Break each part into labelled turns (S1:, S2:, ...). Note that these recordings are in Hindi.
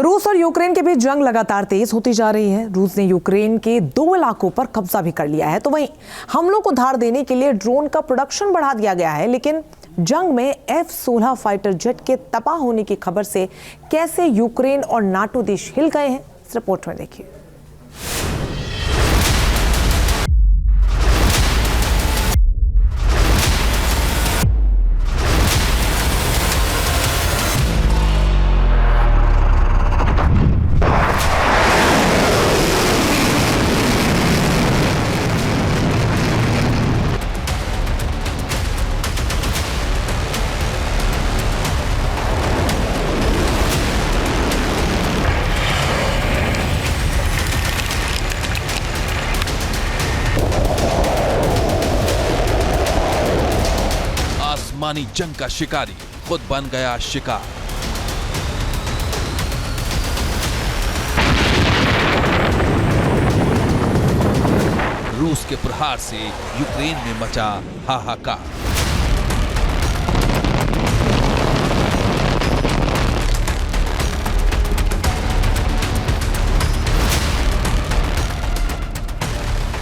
S1: तो रूस और यूक्रेन के बीच जंग लगातार तेज होती जा रही है। रूस ने यूक्रेन के 2 इलाकों पर कब्जा भी कर लिया है, तो वहीं हमलों को धार देने के लिए ड्रोन का प्रोडक्शन बढ़ा दिया गया है। लेकिन जंग में F-16 फाइटर जेट के तबाह होने की खबर से कैसे यूक्रेन और नाटो देश हिल गए हैं, इस रिपोर्ट में देखिए।
S2: आसमानी जंग का शिकारी खुद बन गया शिकार। रूस के प्रहार से यूक्रेन में मचा हाहाकार।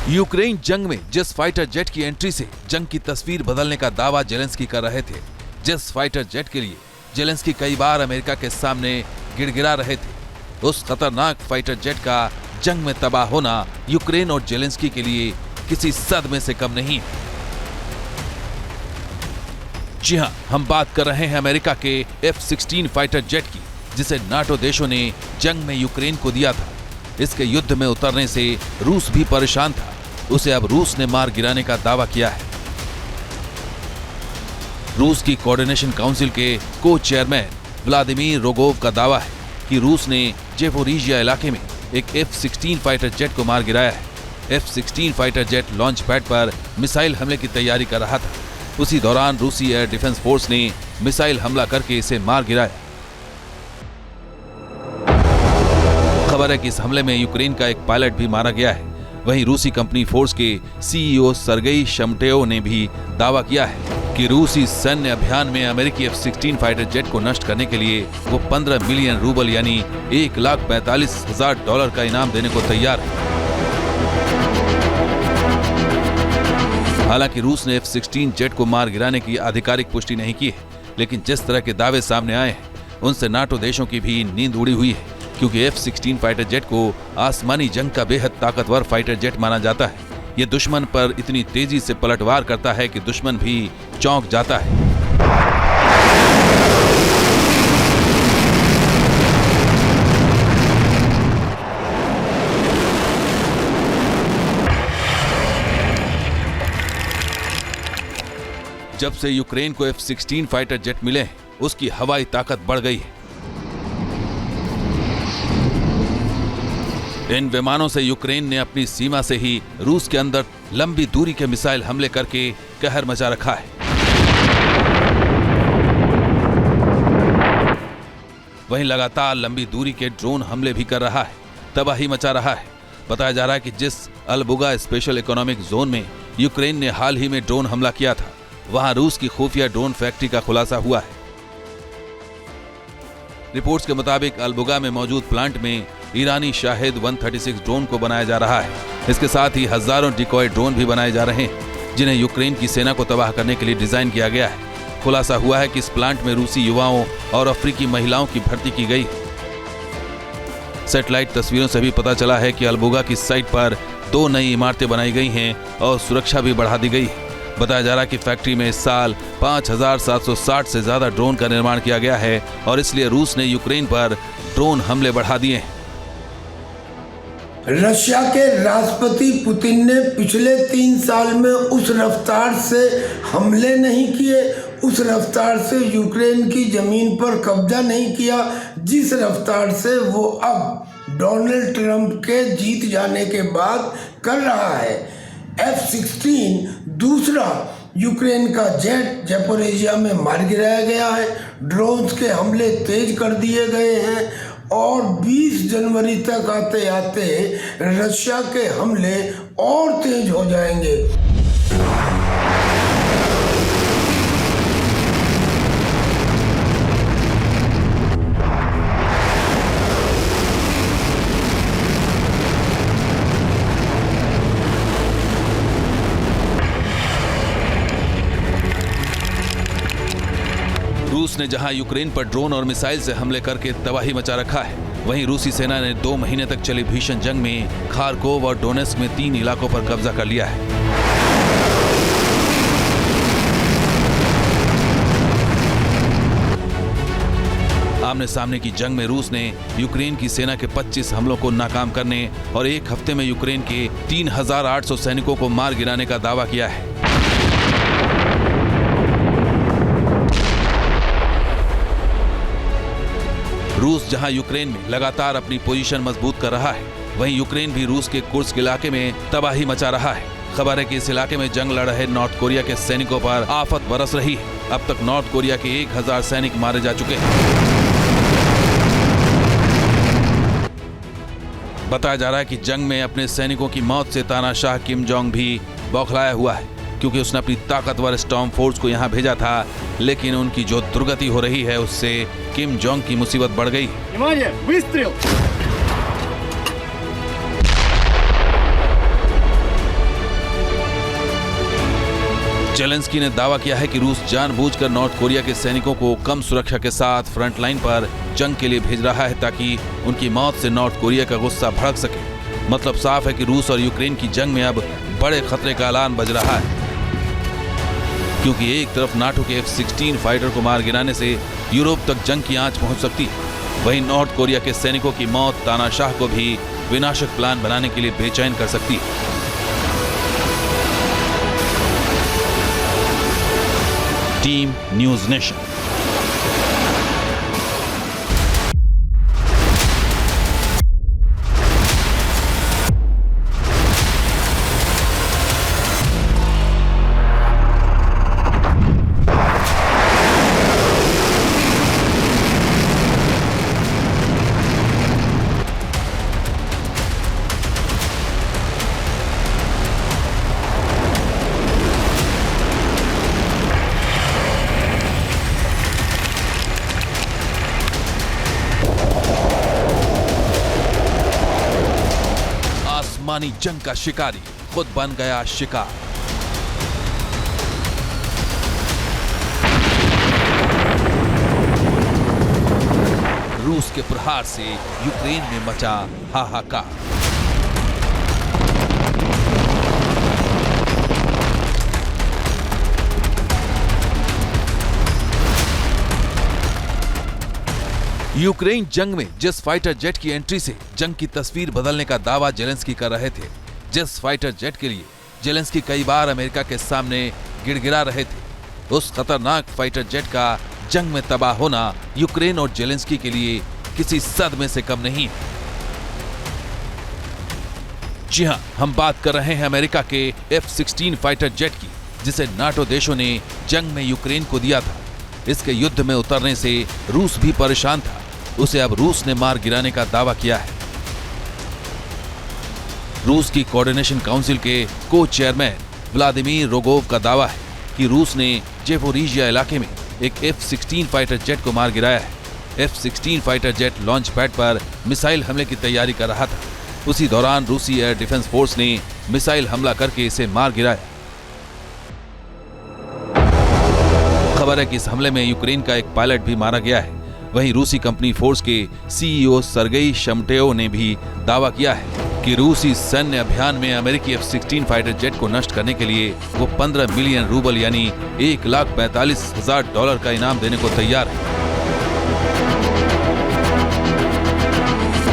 S2: यूक्रेन जंग में जिस फाइटर जेट की एंट्री से जंग की तस्वीर बदलने का दावा जेलेंस्की कर रहे थे, जिस फाइटर जेट के लिए जेलेंस्की कई बार अमेरिका के सामने गिड़गिड़ा रहे थे, उस खतरनाक फाइटर जेट का जंग में तबाह होना यूक्रेन और जेलेंस्की के लिए किसी सदमे से कम नहीं है। जी हां, हम बात कर रहे हैं अमेरिका के F-16 फाइटर जेट की, जिसे नाटो देशों ने जंग में यूक्रेन को दिया था। इसके युद्ध में उतरने से रूस भी परेशान था। उसे अब रूस ने मार गिराने का दावा किया है। रूस की कोऑर्डिनेशन काउंसिल के को चेयरमैन व्लादिमीर रोगोव का दावा है कि रूस ने जेपोरिजिया इलाके में एक F-16 फाइटर जेट को मार गिराया है। F-16 fighter jet launch pad पर मिसाइल हमले की तैयारी कर रहा था। उसी दौरान रूसी एयर डिफेंस फोर्स ने मिसाइल हमला करके इसे मार गिराया। खबर है कि इस हमले में यूक्रेन का एक पायलट भी मारा गया है। वहीं रूसी कंपनी फोर्स के CEO सर्गेई शमटेओ ने भी दावा किया है कि रूसी सैन्य अभियान में अमेरिकी F-16 फाइटर जेट को नष्ट करने के लिए वो 15 मिलियन रूबल यानी $1,45,000 का इनाम देने को तैयार है। हालांकि रूस ने F-16 जेट को मार गिराने की आधिकारिक पुष्टि नहीं की है, लेकिन जिस तरह के दावे सामने आए हैं उनसे नाटो देशों की भी नींद उड़ी हुई है, क्योंकि F-16 फाइटर जेट को आसमानी जंग का बेहद ताकतवर फाइटर जेट माना जाता है। ये दुश्मन पर इतनी तेजी से पलटवार करता है कि दुश्मन भी चौंक जाता है। जब से यूक्रेन को F-16 फाइटर जेट मिले हैं, उसकी हवाई ताकत बढ़ गई है। इन विमानों से यूक्रेन ने अपनी सीमा से ही रूस के अंदर लंबी दूरी के मिसाइल हमले करके कहर मचा रखा है। वहीं लगातार लंबी दूरी के ड्रोन हमले भी कर रहा है, तबाही मचा रहा है। बताया जा रहा है कि जिस अलबुगा स्पेशल इकोनॉमिक जोन में यूक्रेन ने हाल ही में ड्रोन हमला किया था, वहां रूस की खुफिया ड्रोन फैक्ट्री का खुलासा हुआ है। रिपोर्ट्स के मुताबिक अलबुगा में मौजूद प्लांट में ईरानी शाहिद 136 ड्रोन को बनाया जा रहा है। इसके साथ ही हजारों डिकॉय ड्रोन भी बनाए जा रहे हैं, जिन्हें यूक्रेन की सेना को तबाह करने के लिए डिजाइन किया गया है। खुलासा हुआ है कि इस प्लांट में रूसी युवाओं और अफ्रीकी महिलाओं की भर्ती की गई। सैटेलाइट तस्वीरों से भी पता चला है कि अलबुगा की साइट पर 2 नई इमारतें बनाई गई हैं और सुरक्षा भी बढ़ा दी गई है। बताया जा रहा है कि फैक्ट्री में इस साल 5,760 से ज्यादा ड्रोन का निर्माण किया गया है और इसलिए रूस ने यूक्रेन पर ड्रोन हमले बढ़ा दिए हैं।
S3: रशिया के राष्ट्रपति पुतिन ने पिछले 3 साल में उस रफ्तार से हमले नहीं किए, उस रफ्तार से यूक्रेन की जमीन पर कब्जा नहीं किया, जिस रफ्तार से वो अब डोनाल्ड ट्रंप के जीत जाने के बाद कर रहा है। F-16 दूसरा यूक्रेन का जेट ज़पोरिजिया में मार गिराया गया है। ड्रोन्स के हमले तेज कर दिए गए हैं और 20 जनवरी तक आते आते रशिया के हमले और तेज हो जाएंगे।
S2: ने जहां यूक्रेन पर ड्रोन और मिसाइल से हमले करके तबाही मचा रखा है, वहीं रूसी सेना ने 2 महीने तक चली भीषण जंग में खार्कोव और डोनेस्क में 3 इलाकों पर कब्जा कर लिया है। आमने सामने की जंग में रूस ने यूक्रेन की सेना के 25 हमलों को नाकाम करने और 1 हफ्ते में यूक्रेन के 3800 सैनिकों को मार गिराने का दावा किया है। रूस जहां यूक्रेन में लगातार अपनी पोजीशन मजबूत कर रहा है, वहीं यूक्रेन भी रूस के कुर्स्क इलाके में तबाही मचा रहा है। खबर है कि इस इलाके में जंग लड़ रहे नॉर्थ कोरिया के सैनिकों पर आफत बरस रही है। अब तक नॉर्थ कोरिया के 1000 सैनिक मारे जा चुके हैं। बताया जा रहा है कि जंग में अपने सैनिकों की मौत से तानाशाह किम जोंग भी बौखलाया हुआ है, क्योंकि उसने अपनी ताकतवर स्टॉर्म फोर्स को यहां भेजा था, लेकिन उनकी जो दुर्गति हो रही है उससे किम जोंग की मुसीबत बढ़ गई। जेलेंस्की ने दावा किया है कि रूस जानबूझकर नॉर्थ कोरिया के सैनिकों को कम सुरक्षा के साथ फ्रंट लाइन पर जंग के लिए भेज रहा है, ताकि उनकी मौत से नॉर्थ कोरिया का गुस्सा भड़क सके। मतलब साफ है कि रूस और यूक्रेन की जंग में अब बड़े खतरे का ऐलान बज रहा है, क्योंकि एक तरफ नाटो के F-16 फाइटर को मार गिराने से यूरोप तक जंग की आंच पहुंच सकती है, वहीं नॉर्थ कोरिया के सैनिकों की मौत तानाशाह को भी विनाशक प्लान बनाने के लिए बेचैन कर सकती है। Team news nation. आसमानी जंग का शिकारी खुद बन गया शिकार। रूस के प्रहार से यूक्रेन में मचा हाहाकार। यूक्रेन जंग में जिस फाइटर जेट की एंट्री से जंग की तस्वीर बदलने का दावा जेलेंस्की कर रहे थे, जिस फाइटर जेट के लिए जेलेंस्की कई बार अमेरिका के सामने गिड़गिड़ा रहे थे, उस खतरनाक फाइटर जेट का जंग में तबाह होना यूक्रेन और जेलेंस्की के लिए किसी सदमे से कम नहीं है। जी हां, हम बात कर रहे हैं अमेरिका के F-16 फाइटर जेट की, जिसे नाटो देशों ने जंग में यूक्रेन को दिया था। इसके युद्ध में उतरने से रूस भी परेशान था, उसे अब रूस ने मार गिराने का दावा किया है। रूस की कोऑर्डिनेशन काउंसिल के को चेयरमैन व्लादिमीर रोगोव का दावा है कि रूस ने जेपोरिजिया इलाके में एक F-16 फाइटर जेट को मार गिराया है। F-16 fighter jet launch pad पर मिसाइल हमले की तैयारी कर रहा था। उसी दौरान रूसी एयर डिफेंस फोर्स ने मिसाइल हमला करके इसे मार गिराया। खबर है कि इस हमले में यूक्रेन का एक पायलट भी मारा गया है। वहीं रूसी कंपनी फोर्स के CEO सर्गेई शमटेओ ने भी दावा किया है कि रूसी सैन्य अभियान में अमेरिकी F-16 फाइटर जेट को नष्ट करने के लिए वो 15 मिलियन रूबल यानी $1,45,000 का इनाम देने को तैयार है।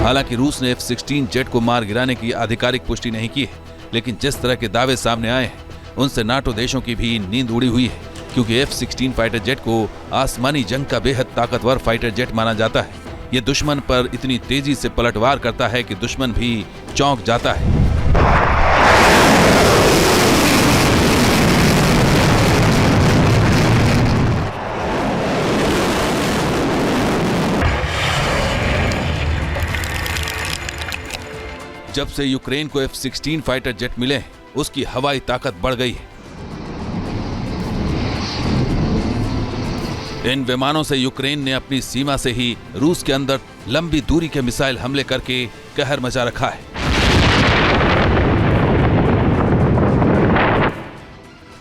S2: हालांकि रूस ने F-16 जेट को मार गिराने की आधिकारिक पुष्टि नहीं की है, लेकिन जिस तरह के दावे सामने आए हैं उनसे नाटो देशों की भी नींद उड़ी हुई है, क्योंकि F-16 फाइटर जेट को आसमानी जंग का बेहद ताकतवर फाइटर जेट माना जाता है। ये दुश्मन पर इतनी तेजी से पलटवार करता है कि दुश्मन भी चौंक जाता है। जब से यूक्रेन को F-16 फाइटर जेट मिले हैं, उसकी हवाई ताकत बढ़ गई है। इन विमानों से यूक्रेन ने अपनी सीमा से ही रूस के अंदर लंबी दूरी के मिसाइल हमले करके कहर मचा रखा है।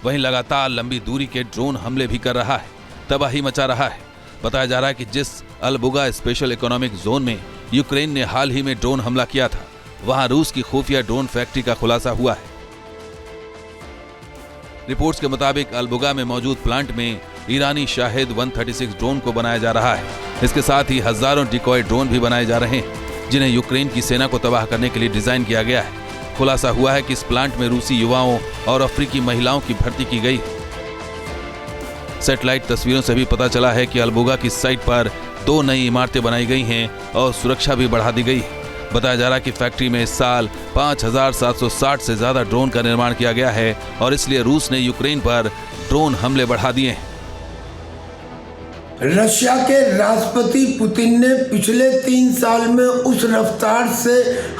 S2: वहीं लगातार लंबी दूरी के ड्रोन हमले भी कर रहा है, तबाही मचा रहा है। बताया जा रहा है कि जिस अलबुगा स्पेशल इकोनॉमिक जोन में यूक्रेन ने हाल ही में ड्रोन हमला किया था, वहां रूस की खुफिया ड्रोन फैक्ट्री का खुलासा हुआ है। रिपोर्ट्स के मुताबिक अलबुगा में मौजूद प्लांट में ईरानी शाहिद 136 ड्रोन को बनाया जा रहा है। इसके साथ ही हजारों डिकॉय ड्रोन भी बनाए जा रहे हैं, जिन्हें यूक्रेन की सेना को तबाह करने के लिए डिजाइन किया गया है। खुलासा हुआ है कि इस प्लांट में रूसी युवाओं और अफ्रीकी महिलाओं की भर्ती की गई। सैटेलाइट तस्वीरों से भी पता चला है कि अलबुगा की साइट पर 2 नई इमारतें बनाई गई हैं और सुरक्षा भी बढ़ा दी गई है। बताया जा रहा है कि फैक्ट्री में इस साल 5760 से ज्यादा ड्रोन का निर्माण किया गया है और इसलिए रूस ने यूक्रेन पर ड्रोन हमले बढ़ा दिए हैं।
S3: रशिया के राष्ट्रपति पुतिन ने पिछले 3 साल में उस रफ्तार से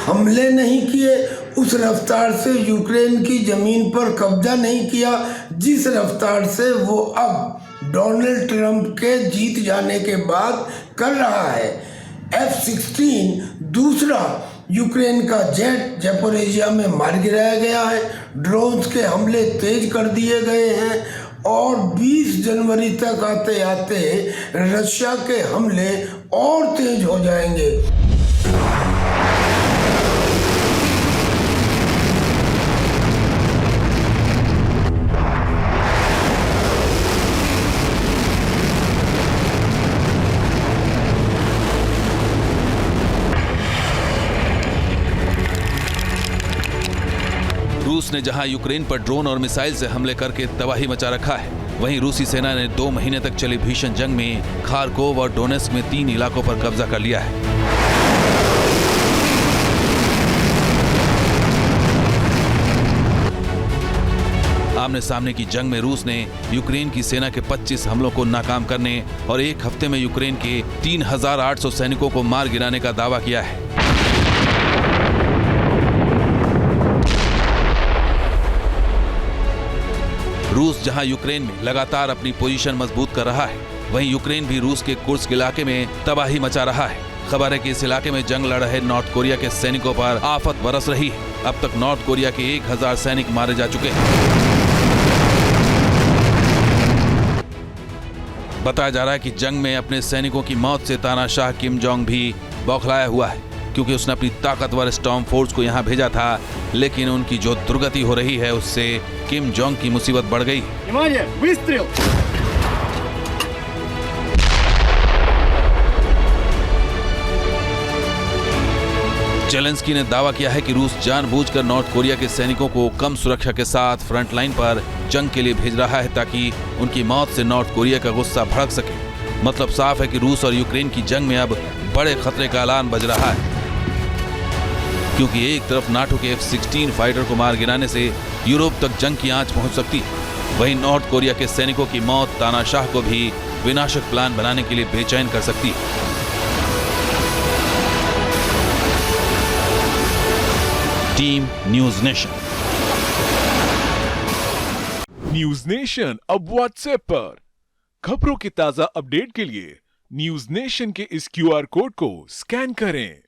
S3: हमले नहीं किए, उस रफ्तार से यूक्रेन की जमीन पर कब्जा नहीं किया जिस रफ्तार से वो अब डोनाल्ड ट्रंप के जीत जाने के बाद कर रहा है। F-16 दूसरा यूक्रेन का जेट ज़पोरिज़िया में मार गिराया गया है। ड्रोन्स के हमले तेज कर दिए गए हैं और 20 जनवरी तक आते आते रशिया के हमले और तेज हो जाएंगे।
S2: रूस ने जहां यूक्रेन पर ड्रोन और मिसाइल से हमले करके तबाही मचा रखा है, वहीं रूसी सेना ने 2 महीने तक चली भीषण जंग में खार्कोव और डोनेस्क में 3 इलाकों पर कब्जा कर लिया है। आमने सामने की जंग में रूस ने यूक्रेन की सेना के 25 हमलों को नाकाम करने और 1 हफ्ते में यूक्रेन के 3800 सैनिकों को मार गिराने का दावा किया है। रूस जहां यूक्रेन में लगातार अपनी पोजीशन मजबूत कर रहा है, वहीं यूक्रेन भी रूस के कुर्स्क इलाके में तबाही मचा रहा है। खबर है कि इस इलाके में जंग लड़ रहे नॉर्थ कोरिया के सैनिकों पर आफत बरस रही है। अब तक नॉर्थ कोरिया के 1000 सैनिक मारे जा चुके हैं। बताया जा रहा है कि जंग में अपने सैनिकों की मौत से तानाशाह किम जोंग भी बौखलाया हुआ है, क्योंकि उसने अपनी ताकतवर स्टॉर्म फोर्स को यहां भेजा था, लेकिन उनकी जो दुर्गति हो रही है उससे किम जोंग की मुसीबत बढ़ गई। जेलेंस्की ने दावा किया है कि रूस जानबूझकर नॉर्थ कोरिया के सैनिकों को कम सुरक्षा के साथ फ्रंट लाइन पर जंग के लिए भेज रहा है, ताकि उनकी मौत से नॉर्थ कोरिया का गुस्सा भड़क सके। मतलब साफ है कि रूस और यूक्रेन की जंग में अब बड़े खतरे का ऐलान बज रहा है, क्योंकि एक तरफ नाटो के F-16 फाइटर को मार गिराने से यूरोप तक जंग की आंच पहुंच सकती है, वहीं नॉर्थ कोरिया के सैनिकों की मौत तानाशाह को भी विनाशक प्लान बनाने के लिए बेचैन कर सकती है। Team news nation.
S4: News nation अब व्हाट्सएप पर खबरों की ताजा अपडेट के लिए न्यूज नेशन के इस QR कोड को स्कैन करें।